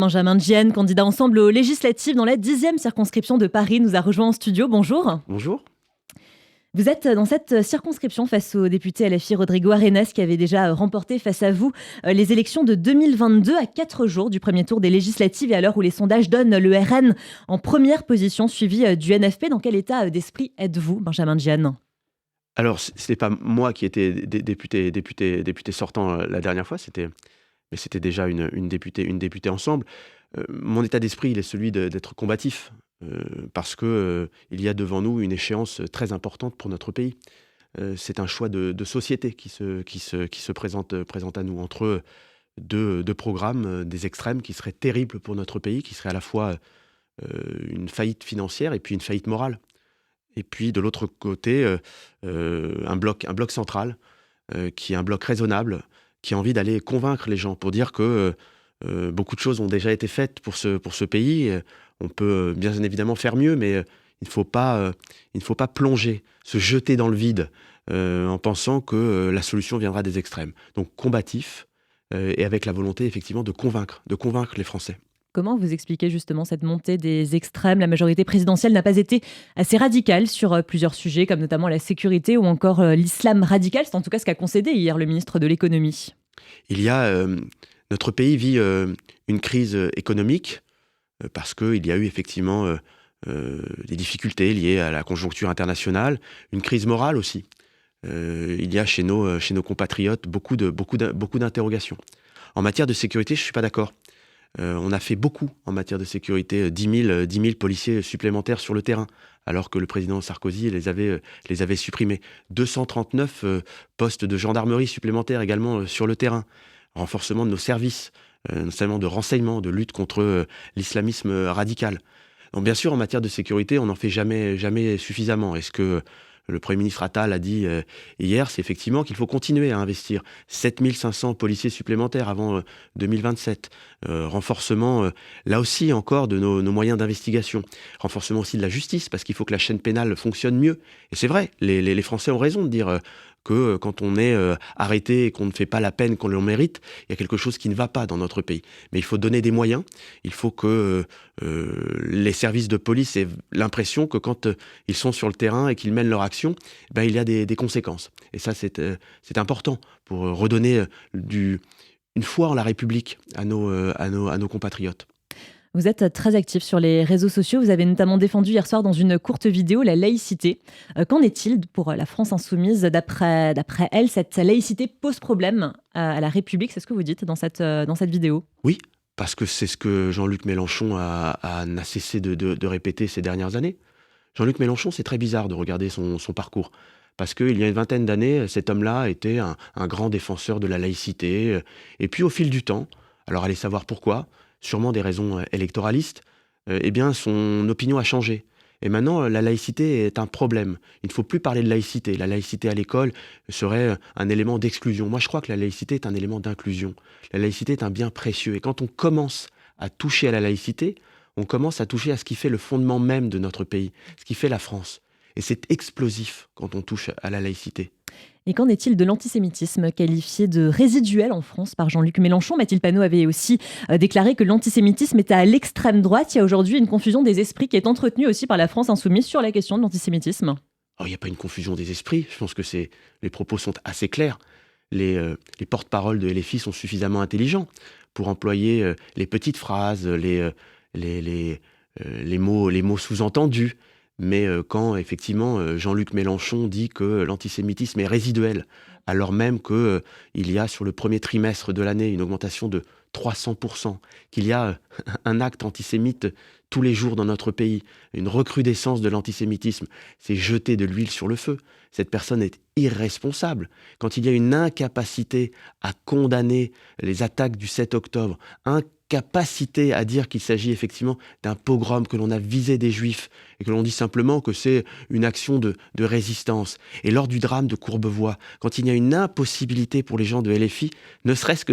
Benjamin Dienne, candidat Ensemble aux législatives dans la 10e circonscription de Paris, nous a rejoint en studio. Bonjour. Bonjour. Vous êtes dans cette circonscription face au député LFI Rodrigo Arenas qui avait déjà remporté face à vous les élections de 2022 à 4 jours du premier tour des législatives et à l'heure où les sondages donnent le RN en première position suivi du NFP. Dans quel état d'esprit êtes-vous, Benjamin Dienne ? Alors, ce n'est pas moi qui étais député sortant la dernière fois, mais c'était déjà une députée Ensemble. Mon état d'esprit, il est celui d'être combatif, parce que il y a devant nous une échéance très importante pour notre pays. C'est un choix de société qui se présente à nous, entre deux programmes, des extrêmes qui seraient terribles pour notre pays, qui seraient à la fois une faillite financière et puis une faillite morale. Et puis de l'autre côté, un bloc central, qui est un bloc raisonnable, qui a envie d'aller convaincre les gens pour dire que beaucoup de choses ont déjà été faites pour ce pays. On peut bien évidemment faire mieux, mais il ne faut pas plonger, se jeter dans le vide en pensant que la solution viendra des extrêmes. Donc combatif et avec la volonté effectivement de convaincre les Français. Comment vous expliquez justement cette montée des extrêmes ? La majorité présidentielle n'a pas été assez radicale sur plusieurs sujets, comme notamment la sécurité ou encore l'islam radical. C'est en tout cas ce qu'a concédé hier le ministre de l'économie. Notre pays vit une crise économique parce qu'il y a eu effectivement des difficultés liées à la conjoncture internationale, une crise morale aussi. Il y a chez nos compatriotes beaucoup d'interrogations. En matière de sécurité, je ne suis pas d'accord. On a fait beaucoup en matière de sécurité, 10 000 policiers supplémentaires sur le terrain, alors que le président Sarkozy les avait supprimés. 239 postes de gendarmerie supplémentaires également sur le terrain. Renforcement de nos services, notamment de renseignement, de lutte contre l'islamisme radical. Donc bien sûr, en matière de sécurité, on n'en fait jamais suffisamment. Est-ce que le Premier ministre Attal a dit hier, c'est effectivement qu'il faut continuer à investir. 7 500 policiers supplémentaires avant 2027. Renforcement, là aussi encore, de nos moyens d'investigation. Renforcement aussi de la justice, parce qu'il faut que la chaîne pénale fonctionne mieux. Et c'est vrai, les Français ont raison de dire que quand on est arrêté et qu'on ne fait pas la peine qu'on le mérite, il y a quelque chose qui ne va pas dans notre pays. Mais il faut donner des moyens. Il faut que les services de police aient l'impression que quand ils sont sur le terrain et qu'ils mènent leur action, il y a des conséquences. Et ça, c'est important pour redonner une foi en la République à nos compatriotes. Vous êtes très actif sur les réseaux sociaux. Vous avez notamment défendu hier soir dans une courte vidéo la laïcité. Qu'en est-il pour la France insoumise ? D'après elle, cette laïcité pose problème à la République. C'est ce que vous dites dans cette vidéo ? Oui, parce que c'est ce que Jean-Luc Mélenchon n'a cessé de répéter ces dernières années. Jean-Luc Mélenchon, c'est très bizarre de regarder son parcours. Parce qu'il y a une vingtaine d'années, cet homme-là était un grand défenseur de la laïcité. Et puis au fil du temps, alors allez savoir pourquoi, sûrement des raisons électoralistes, son opinion a changé. Et maintenant, la laïcité est un problème. Il ne faut plus parler de laïcité. La laïcité à l'école serait un élément d'exclusion. Moi, je crois que la laïcité est un élément d'inclusion. La laïcité est un bien précieux. Et quand on commence à toucher à la laïcité, on commence à toucher à ce qui fait le fondement même de notre pays, ce qui fait la France. Et c'est explosif quand on touche à la laïcité. Et qu'en est-il de l'antisémitisme qualifié de résiduel en France par Jean-Luc Mélenchon ? Mathilde Panot avait aussi déclaré que l'antisémitisme était à l'extrême droite. Il y a aujourd'hui une confusion des esprits qui est entretenue aussi par la France insoumise sur la question de l'antisémitisme. Il n'y a pas une confusion des esprits. Je pense que les propos sont assez clairs. Les porte-paroles de LFI sont suffisamment intelligents pour employer les petites phrases, les mots sous-entendus. Mais quand, effectivement, Jean-Luc Mélenchon dit que l'antisémitisme est résiduel, alors même qu'il y a, sur le premier trimestre de l'année, une augmentation de 300%, qu'il y a un acte antisémite tous les jours dans notre pays, une recrudescence de l'antisémitisme, c'est jeter de l'huile sur le feu. Cette personne est irresponsable. Quand il y a une incapacité à condamner les attaques du 7 octobre, incapacité à dire qu'il s'agit effectivement d'un pogrom, que l'on a visé des juifs et que l'on dit simplement que c'est une action de résistance. Et lors du drame de Courbevoie, quand il y a une impossibilité pour les gens de LFI, ne serait-ce que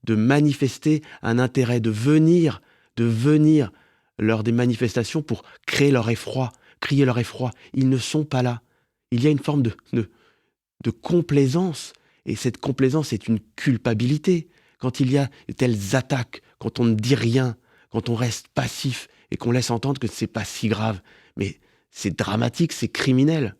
de manifester un intérêt, de venir lors des manifestations pour créer leur effroi, crier leur effroi, ils ne sont pas là. Il y a une forme de complaisance, et cette complaisance est une culpabilité. Quand il y a de telles attaques quand on ne dit rien, quand on reste passif et qu'on laisse entendre que c'est pas si grave. Mais c'est dramatique, c'est criminel.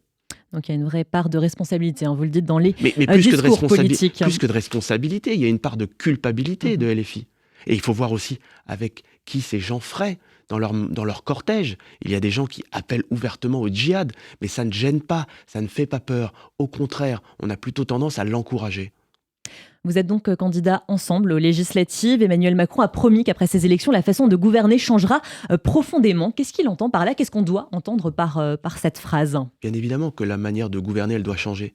Donc il y a une vraie part de responsabilité, hein, vous le dites dans les Mais plus discours politiques. Plus que de responsabilité, il y a une part de culpabilité de LFI. Et il faut voir aussi avec qui ces gens feraient dans leur cortège. Il y a des gens qui appellent ouvertement au djihad, mais ça ne gêne pas, ça ne fait pas peur. Au contraire, on a plutôt tendance à l'encourager. Vous êtes donc candidat ensemble aux législatives. Emmanuel Macron a promis qu'après ces élections, la façon de gouverner changera profondément. Qu'est-ce qu'il entend par là? Qu'est-ce qu'on doit entendre par cette phrase? Bien évidemment que la manière de gouverner, elle doit changer.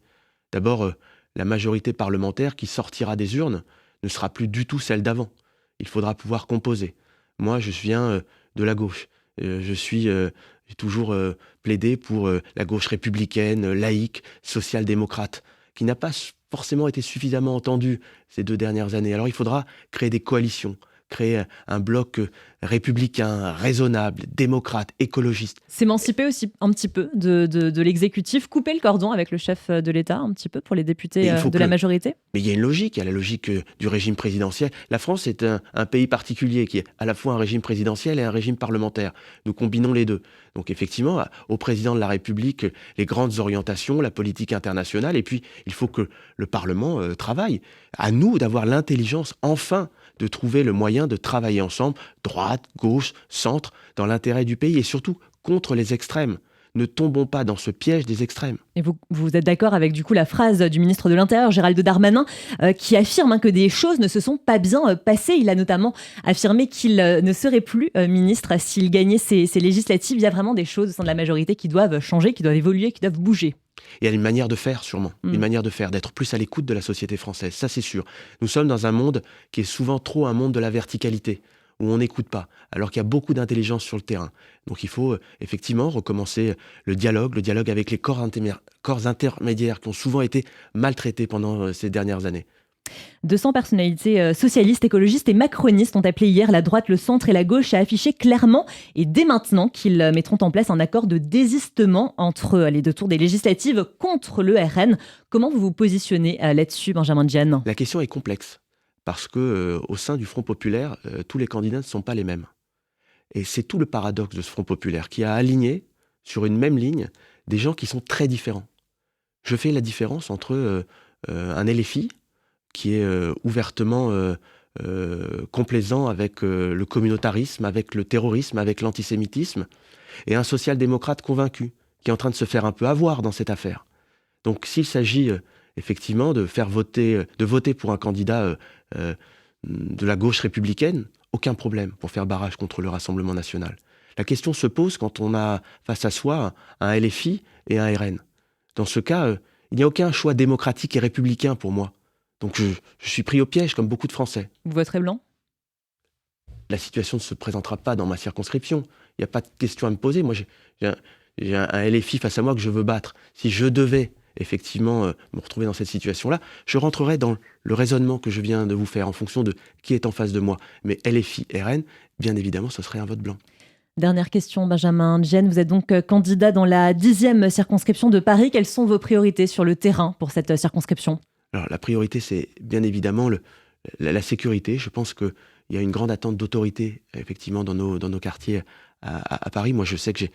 D'abord, la majorité parlementaire qui sortira des urnes ne sera plus du tout celle d'avant. Il faudra pouvoir composer. Moi, je viens de la gauche. J'ai toujours plaidé pour la gauche républicaine, laïque, social-démocrate, qui n'a pas forcément été suffisamment entendue ces 2 dernières années. Alors il faudra créer des coalitions, créer un bloc républicain, raisonnable, démocrate, écologiste. S'émanciper aussi un petit peu de l'exécutif, couper le cordon avec le chef de l'État un petit peu pour les députés de la majorité. Mais il y a une logique, il y a la logique du régime présidentiel. La France est un pays particulier qui est à la fois un régime présidentiel et un régime parlementaire. Nous combinons les deux. Donc effectivement, au président de la République, les grandes orientations, la politique internationale, et puis il faut que le Parlement travaille. À nous d'avoir l'intelligence, enfin, de trouver le moyen de travailler ensemble, droite, gauche, centre, dans l'intérêt du pays et surtout contre les extrêmes. Ne tombons pas dans ce piège des extrêmes. Et vous êtes d'accord avec du coup la phrase du ministre de l'Intérieur, Gérald Darmanin, qui affirme que des choses ne se sont pas bien passées. Il a notamment affirmé qu'il ne serait plus ministre s'il gagnait ces législatives. Il y a vraiment des choses au sein de la majorité qui doivent changer, qui doivent évoluer, qui doivent bouger. Il y a une manière de faire, sûrement. Une manière de faire, d'être plus à l'écoute de la société française. Ça, c'est sûr. Nous sommes dans un monde qui est souvent trop un monde de la verticalité, où on n'écoute pas, alors qu'il y a beaucoup d'intelligence sur le terrain. Donc il faut effectivement recommencer le dialogue avec les corps intermédiaires qui ont souvent été maltraités pendant ces dernières années. 200 personnalités socialistes, écologistes et macronistes ont appelé hier la droite, le centre et la gauche à afficher clairement et dès maintenant qu'ils mettront en place un accord de désistement entre les 2 tours des législatives contre le RN. Comment vous vous positionnez là-dessus, Benjamin Diane? La question est complexe parce que au sein du Front populaire, tous les candidats ne sont pas les mêmes. Et c'est tout le paradoxe de ce Front populaire qui a aligné sur une même ligne des gens qui sont très différents. Je fais la différence entre un LFI qui est ouvertement complaisant avec le communautarisme, avec le terrorisme, avec l'antisémitisme, et un social-démocrate convaincu, qui est en train de se faire un peu avoir dans cette affaire. Donc s'il s'agit effectivement de voter pour un candidat de la gauche républicaine, aucun problème pour faire barrage contre le Rassemblement national. La question se pose quand on a face à soi un LFI et un RN. Dans ce cas, il n'y a aucun choix démocratique et républicain pour moi. Donc je suis pris au piège, comme beaucoup de Français. Vous voterez blanc? La situation ne se présentera pas dans ma circonscription. Il n'y a pas de question à me poser. Moi, j'ai un LFI face à moi que je veux battre. Si je devais effectivement me retrouver dans cette situation-là, je rentrerais dans le raisonnement que je viens de vous faire en fonction de qui est en face de moi. Mais LFI, RN, bien évidemment, ce serait un vote blanc. Dernière question, Benjamin Diane. Vous êtes donc candidat dans la 10e circonscription de Paris. Quelles sont vos priorités sur le terrain pour cette circonscription? Alors, la priorité, c'est bien évidemment la sécurité. Je pense qu'il y a une grande attente d'autorité, effectivement, dans nos quartiers à Paris. Moi, je sais que j'ai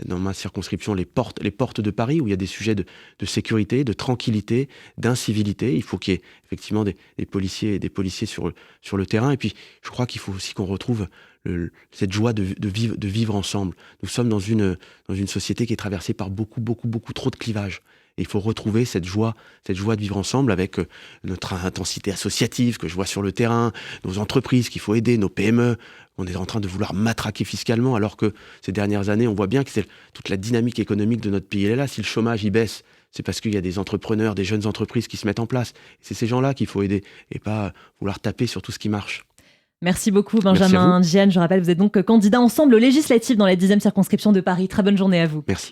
dans ma circonscription les portes de Paris, où il y a des sujets de sécurité, de tranquillité, d'incivilité. Il faut qu'il y ait effectivement des policiers sur le terrain. Et puis, je crois qu'il faut aussi qu'on retrouve cette joie de vivre ensemble. Nous sommes dans une société qui est traversée par beaucoup trop de clivages. Et il faut retrouver cette joie de vivre ensemble avec notre intensité associative que je vois sur le terrain, nos entreprises qu'il faut aider, nos PME. On est en train de vouloir matraquer fiscalement, alors que ces dernières années, on voit bien que c'est toute la dynamique économique de notre pays. Elle est là. Si le chômage y baisse, c'est parce qu'il y a des entrepreneurs, des jeunes entreprises qui se mettent en place. C'est ces gens-là qu'il faut aider et pas vouloir taper sur tout ce qui marche. Merci beaucoup, Benjamin Diane. Je rappelle, vous êtes donc candidat ensemble aux législatives dans la 10e circonscription de Paris. Très bonne journée à vous. Merci.